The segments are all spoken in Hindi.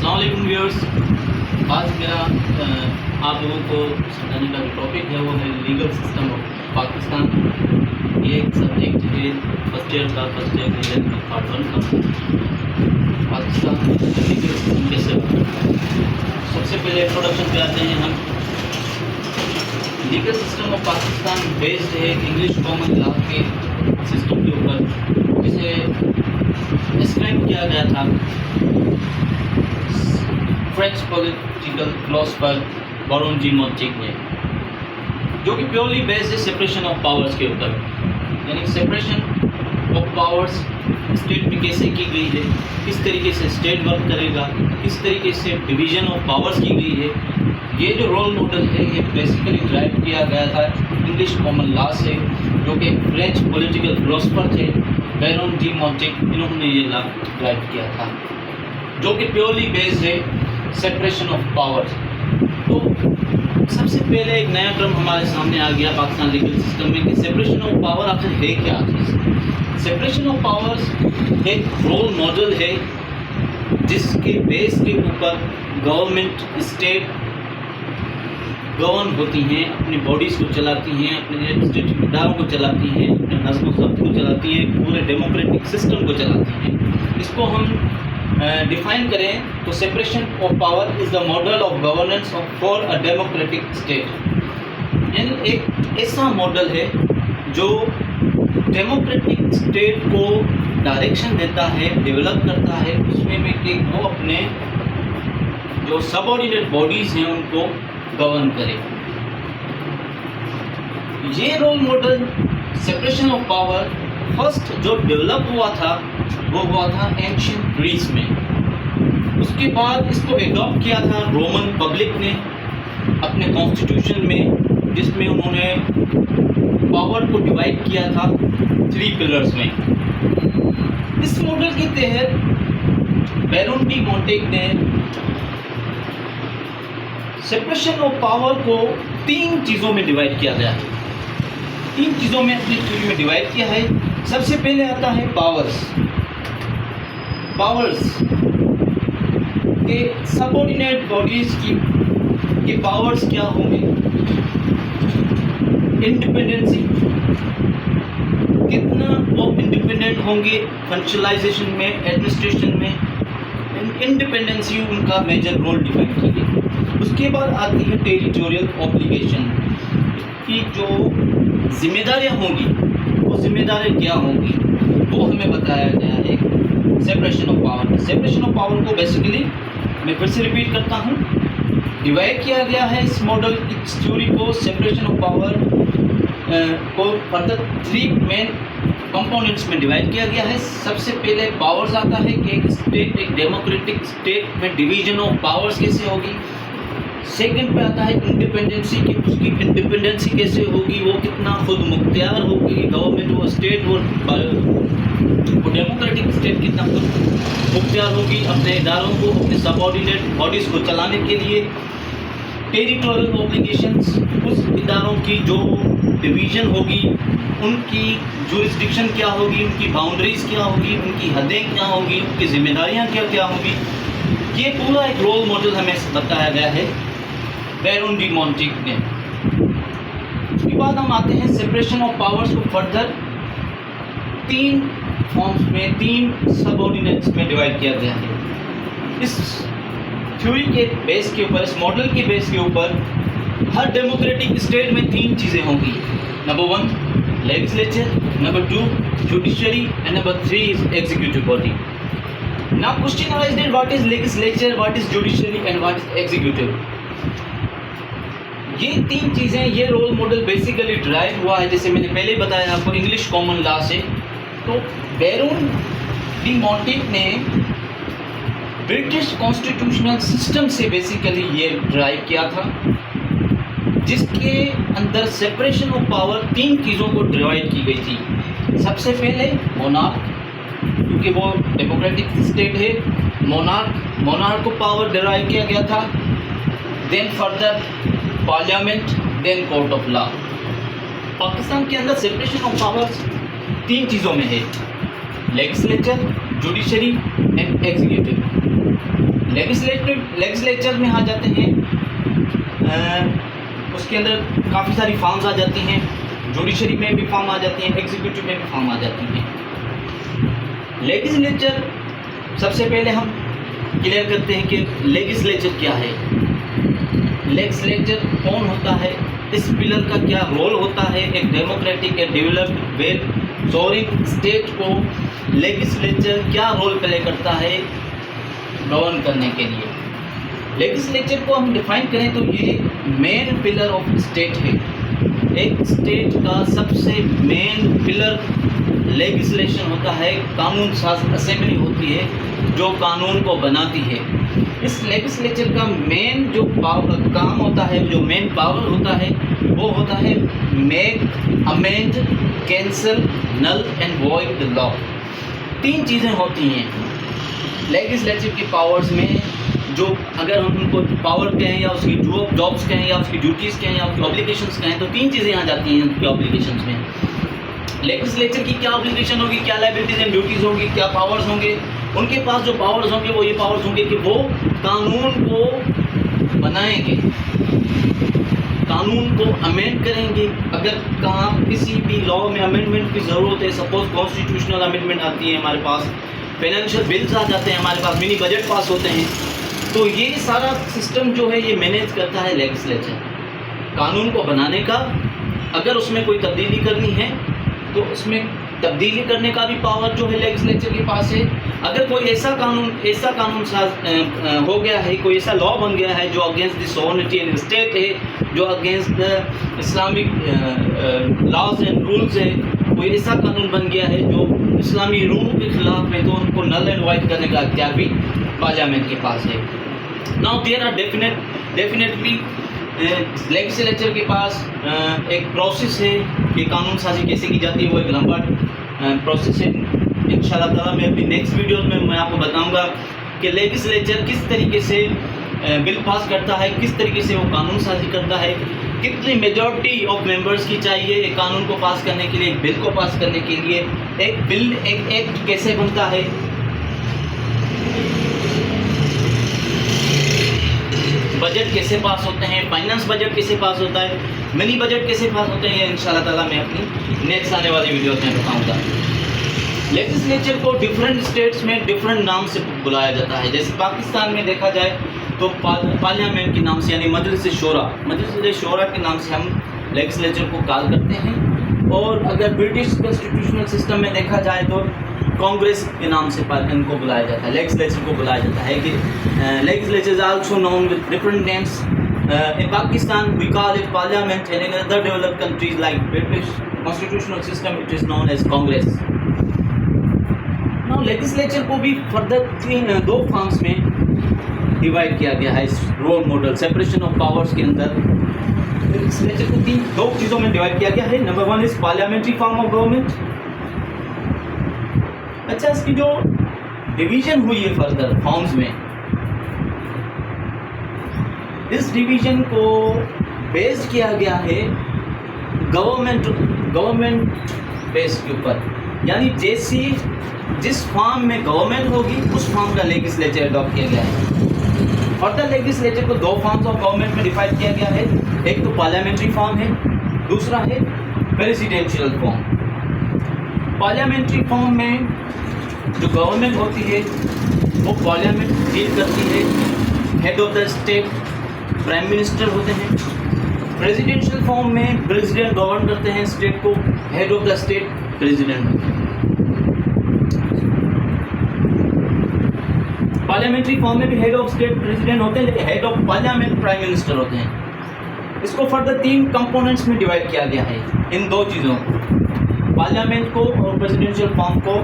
अस्सलाम वालेकुम व्यूअर्स। आज मेरा आप लोगों को समझाने का जो टॉपिक है वो है लीगल सिस्टम ऑफ पाकिस्तान। ये एक सब्जेक्ट है फर्स्ट ईयर का पार्ट 1 का। पाकिस्तान लीगल सिस्टम कैसे सबसे पहले इंट्रोडक्शन पे आते हैं हम। Legal system of Pakistan based है इंग्लिश कॉमन लॉ के सिस्टम के ऊपर। इसे डिस्क्राइब किया गया था फ्रेंच पॉलिटिकल फिलोसोफर बैरन डी मोंटेग ने, जो कि प्योरली बेस्ड है सेपरेशन ऑफ पावर्स के ऊपर। यानी सेपरेशन ऑफ पावर्स स्टेट में कैसे की गई है, किस तरीके से स्टेट वर्क करेगा, किस तरीके से डिवीजन ऑफ पावर्स की गई है। ये जो रोल मॉडल है ये बेसिकली ड्राइव किया गया था इंग्लिश कॉमन लॉ से, जो कि फ्रेंच पॉलिटिकल फिलोसोफर थे बैरन डी मोंटेग। इन्होंने ये लॉ ड्राइव किया था जो कि प्योरली बेस्ड है सेपरेशन ऑफ पावर्स। तो सबसे पहले एक नया टर्म हमारे सामने आ गया पाकिस्तान लीगल सिस्टम में कि सेपरेशन ऑफ पावर आखिर है क्या चीज़। सेपरेशन ऑफ पावर्स एक रोल मॉडल है जिसके बेस के ऊपर गवर्नमेंट स्टेट गवर्न होती हैं, अपनी बॉडीज़ को चलाती हैं, अपने एडमिनिस्ट्रेटिव इदारों को चलाती हैं, अपने नज़्म व ज़ब्त को चलाती हैं, पूरे डेमोक्रेटिक सिस्टम को चलाती हैं। इसको हम डिफाइन करें तो separation of power is the model of governance for a democratic state. यानी एक ऐसा मॉडल है जो डेमोक्रेटिक स्टेट को डायरेक्शन देता है, डेवलप करता है, उसमें में कि वो अपने जो सबऑर्डिनेट बॉडीज़ हैं उनको गवर्न करे। ये role model separation of power first जो डेवलप हुआ था वो हुआ था एंशिएंट ग्रीस में। उसके बाद इसको एडॉप्ट किया था रोमन पब्लिक ने अपने कॉन्स्टिट्यूशन में, जिसमें उन्होंने पावर को डिवाइड किया था 3 पिलर्स में। इस मॉडल के तहत बैरन डी मोंटेग ने सेपरेशन ऑफ पावर को 3 चीज़ों में डिवाइड किया गया है। 3 चीज़ों में अपनी स्टोरी में डिवाइड किया है। सबसे पहले आता है पावर्स के सबऑर्डिनेट बॉडीज की पावर्स क्या होंगे। इंडिपेंडेंसी, कितना वो इंडिपेंडेंट होंगे फंक्शनलाइजेशन में, एडमिनिस्ट्रेशन में। इंडिपेंडेंसी उनका मेजर रोल डिफाइन की गई। उसके बाद आती है टेरिटोरियल ऑब्लिगेशन की जो जिम्मेदारियां होंगी, वो जिम्मेदारियां क्या होंगी वो हमें बताया गया है separation of power. Separation of power को बेसिकली मैं फिर से रिपीट करता हूँ, डिवाइड किया गया है इस मॉडल इस थ्योरी को, सेपरेशन ऑफ पावर को फर्दर 3 मेन कंपोनेंट्स में डिवाइड किया गया है। सबसे पहले पावर्स आता है कि एक स्टेट, एक डेमोक्रेटिक स्टेट में डिवीजन ऑफ पावर्स कैसे होगी। सेकंड पे आता है इंडिपेंडेंसी की, उसकी इंडिपेंडेंसी कैसे होगी, वो कितना खुद मुख्तियार होगी गवर्नमेंट, वो स्टेट वो डेमोक्रेटिक स्टेट कितना खुद मुख्तियार होगी अपने इदारों को, अपने सबऑर्डिनेट बॉडीज़ को चलाने के लिए। टेरिटोरियल ऑब्लिगेशंस, उस इदारों की जो डिवीज़न होगी उनकी जुरिस्डिक्शन क्या होगी, उनकी बाउंड्रीज़ क्या होगी, उनकी हदें क्या होगी, उनकी जिम्मेदारियाँ क्या क्या होगी। ये पूरा एक रोल मॉडल हमें बताया गया है बैरन डी मोंटेग ने। उसके बाद हम आते हैं सेपरेशन ऑफ पावर्स को फर्दर 3 फॉर्म्स में, 3 सबऑर्डिनेट्स में डिवाइड किया गया है। इस थ्योरी के बेस के ऊपर, इस मॉडल के बेस के ऊपर हर डेमोक्रेटिक स्टेट में 3 चीज़ें होंगी। Number 1 legislature, number 2 judiciary and number 3 is executive body. Now question arises, what is legislature, what is judiciary and what is executive? ये 3 चीज़ें, ये रोल मॉडल बेसिकली ड्राइव हुआ है, जैसे मैंने पहले बताया आपको, इंग्लिश कॉमन लॉ से। तो बैरन डी मोंटेग ने ब्रिटिश कॉन्स्टिट्यूशनल सिस्टम से बेसिकली ये ड्राइव किया था, जिसके अंदर सेपरेशन ऑफ पावर 3 चीज़ों को डिवाइड की गई थी। सबसे पहले मोनार्क, क्योंकि वो डेमोक्रेटिक स्टेट है, मोनार्क को पावर डिराइव किया गया था। Then further parliament, then court of law. Pakistan के अंदर सेपरेशन ऑफ पावर्स 3 चीज़ों में है, legislature, judiciary and executive. Legislature में आ जाते हैं, उसके अंदर काफ़ी सारी फॉर्म्स आ जाती हैं, जुडिशरी में भी फॉर्म आ जाती हैं, एग्जीक्यूटिव में भी फॉर्म आ जाती हैं। लेजिस्लेचर सबसे पहले हम क्लियर करते हैं कि लेजिस्लेचर क्या है, लेजिस्लेचर कौन होता है, इस पिलर का क्या रोल होता है। एक democratic and developed well sovereign state को लेजिस्लेचर क्या रोल प्ले करता है गवर्न करने के लिए। लेजिस्लेचर को हम डिफाइन करें तो ये मेन पिलर ऑफ स्टेट है। एक स्टेट का सबसे मेन पिलर लेजिस्लेशन होता है, कानून साज असेंबली होती है जो कानून को बनाती है। इस लेजिस्लेचर का मेन जो काम होता है, जो मेन पावर होता है, वो होता है make, amend, cancel, null and void the law. 3 चीज़ें होती हैं लेजिस्लेचर की पावर्स में, जो अगर हम उनको पावर कहें या उसकी जॉब्स कहें या उसकी ड्यूटीज़ कहें या उसकी ऑब्लिगेशंस कहें, तो 3 चीज़ें आ जाती हैं उनकी ऑब्लिगेशंस में। लेजिस्लेचर की क्या ऑब्लिगेशन होगी, क्या लायबिलिटीज़ एंड ड्यूटीज़ होंगी, क्या पावर्स होंगे। उनके पास जो पावर्स होंगे वो ये पावर्स होंगे कि वो कानून को बनाएंगे, कानून को अमेंड करेंगे। अगर कहाँ किसी भी लॉ में अमेंडमेंट की ज़रूरत है, सपोज कॉन्स्टिट्यूशनल अमेंडमेंट आती है हमारे पास, फाइनेंशियल बिल्स आ जाते हैं हमारे पास, मिनी बजट पास होते हैं, तो ये सारा सिस्टम जो है ये मैनेज करता है लेजिस्लेचर। कानून को बनाने का, अगर उसमें कोई तब्दीली करनी है तो उसमें तब्दीली करने का भी पावर जो है लेजिस्लेचर के पास है। अगर कोई ऐसा कानून हो गया है, कोई ऐसा लॉ बन गया है जो against the sovereignty and state है, जो against the Islamic laws and rules है, कोई ऐसा कानून बन गया है जो इस्लामी रूल के खिलाफ है, तो उनको नल एंड वाइड करने का अख्तियार भी पार्लियामेंट के पास है। Now there are definitely legislature के पास एक प्रोसेस है कि कानून साजी कैसे की जाती है, वो एक लंबा प्रोसेस है। इंशाल्लाह ताला मैं अपनी नेक्स्ट वीडियो में मैं आपको बताऊंगा कि लेजिस्लेचर किस तरीके से बिल पास करता है, किस तरीके से वो कानून साजी करता है, कितनी मेजॉरिटी ऑफ मेंबर्स की चाहिए एक कानून को पास करने के लिए, एक बिल को पास करने के लिए। एक एक्ट कैसे बनता है, बजट कैसे पास होते हैं, फाइनेंस बजट कैसे पास होता है, मिनी बजट कैसे पास होते हैं, ये इंशाल्लाह ताला मैं अपनी नेक्स्ट आने वाली वीडियोस में बताऊंगा। लेजिस्लेचर को डिफरेंट स्टेट्स में डिफरेंट नाम से बुलाया जाता है। जैसे पाकिस्तान में देखा जाए तो पार्लियामेंट के नाम से, यानी मजलिस शोरा के नाम से हम लेजिस्लेचर को कॉल करते हैं। और अगर ब्रिटिश कॉन्स्टिट्यूशनल सिस्टम में देखा जाए तो कांग्रेस के नाम से इनको बुलाया जाता है, लेजिस्लेचर को बुलाया जाता है कि legislature is also known with different names. In Pakistan we call it parliament and in other developed countries like British constitutional system it is known as Congress. Now legislature को भी फर्दर 2 फॉर्म्स में डिवाइड किया गया है इस role model separation of powers के अंदर। लेजिस्लेचर को 2 चीज़ों में डिवाइड किया गया है। Number 1 is parliamentary form of government. अच्छा, इसकी जो डिवीजन हुई है फर्दर फॉर्म्स में, इस डिवीजन को बेस्ड किया गया है गवर्नमेंट बेस के ऊपर, यानी जिस फॉर्म में गवर्नमेंट होगी उस फॉर्म का लेजिस्लेचर अडॉप्ट किया गया है। फर्दर लेजिस्लेचर को 2 फॉर्म्स ऑफ गवर्नमेंट में डिफाइन किया गया है। एक तो पार्लियामेंट्री फॉर्म है, दूसरा है प्रेसिडेंशियल फॉर्म। पार्लियामेंट्री फॉर्म में जो गवर्नमेंट होती है वो पार्लियामेंट डील करती है, head of the state prime minister होते हैं। प्रेसिडेंशियल फॉर्म में प्रेसिडेंट गवर्न करते हैं स्टेट को, head of the state president होते हैं। पार्लियामेंट्री फॉर्म में भी हेड ऑफ स्टेट प्रेसिडेंट होते हैं, लेकिन head of parliament prime minister होते हैं। इसको फर्दर 3 कंपोनेंट्स में डिवाइड किया गया है। इन 2 चीज़ों को, पार्लियामेंट को और प्रेसिडेंशियल फॉर्म को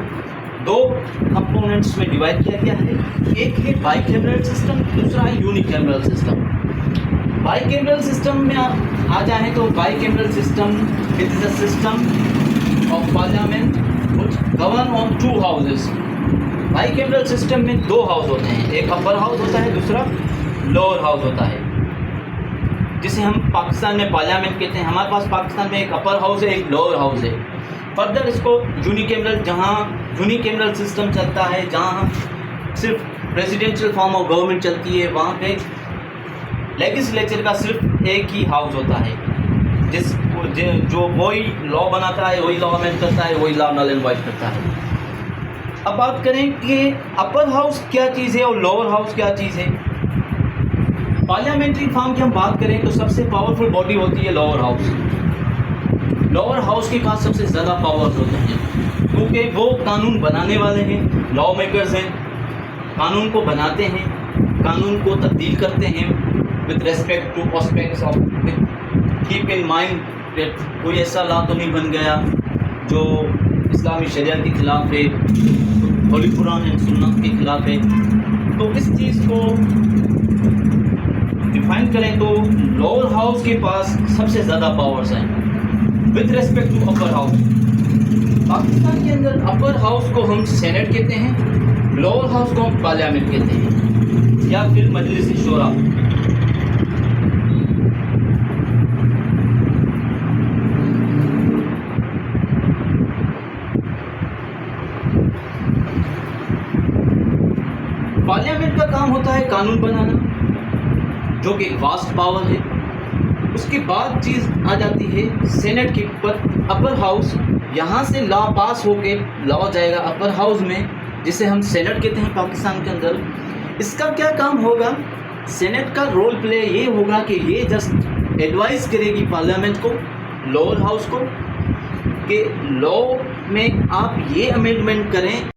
2 कंपोनेंट्स में डिवाइड किया गया है। एक है बाइकैमरल सिस्टम, दूसरा है यूनिकैमरल सिस्टम। बाइकैमरल सिस्टम में आ जाए तो bicameral system it is a system of parliament which govern on 2 houses. Bicameral system में 2 हाउस होते हैं, एक अपर हाउस होता है, दूसरा लोअर हाउस होता है, जिसे हम पाकिस्तान में पार्लियामेंट कहते हैं। हमारे पास पाकिस्तान में एक अपर हाउस है, एक लोअर हाउस है। फर्दर इसको यूनिकैमरल, जहाँ यूनिकैमरल सिस्टम चलता है, जहाँ सिर्फ प्रेसिडेंशियल फॉर्म ऑफ गवर्नमेंट चलती है, वहाँ पे लेजिस्लेचर का सिर्फ एक ही हाउस होता है, जो वही लॉ बनाता है, वही लॉ अमेंड करता है, वही लॉ नल एंड वॉइड करता है। अब बात करें कि अपर हाउस क्या चीज़ है और लोअर हाउस क्या चीज़ है। पार्लियामेंट्री फॉर्म की हम बात करें तो सबसे पावरफुल बॉडी होती है लोअर हाउस। लोअर हाउस के पास सबसे ज़्यादा पावर्स होते हैं, क्योंकि वो कानून बनाने वाले हैं, लॉ मेकर्स हैं, कानून को बनाते हैं, कानून को तब्दील करते हैं with respect two aspects of, keep in mind that कोई ऐसा लॉ तो नहीं बन गया जो इस्लामी शरीयत के ख़िलाफ़ है, होली कुरान एंड सुन्नत के ख़िलाफ़ है। तो इस चीज़ को डिफाइन करें तो लोअर हाउस के पास सबसे ज़्यादा पावर्स हैं with respect to upper house. Pakistan के अंदर अपर हाउस को हम सेनेट कहते हैं, लोअर हाउस को हम पार्लियामेंट कहते हैं या फिर मजलिस शूरा। पार्लियामेंट का काम होता है कानून बनाना, जो कि एक वास्ट पावर है। उसके बाद चीज़ आ जाती है सेनेट के ऊपर, अपर हाउस। यहाँ से लॉ पास होके लॉ जाएगा अपर हाउस में, जिसे हम सेनेट कहते हैं पाकिस्तान के अंदर। इसका क्या काम होगा? सेनेट का रोल प्ले ये होगा कि ये जस्ट एडवाइस करेगी पार्लियामेंट को, लोअर हाउस को, कि लॉ में आप ये अमेंडमेंट करें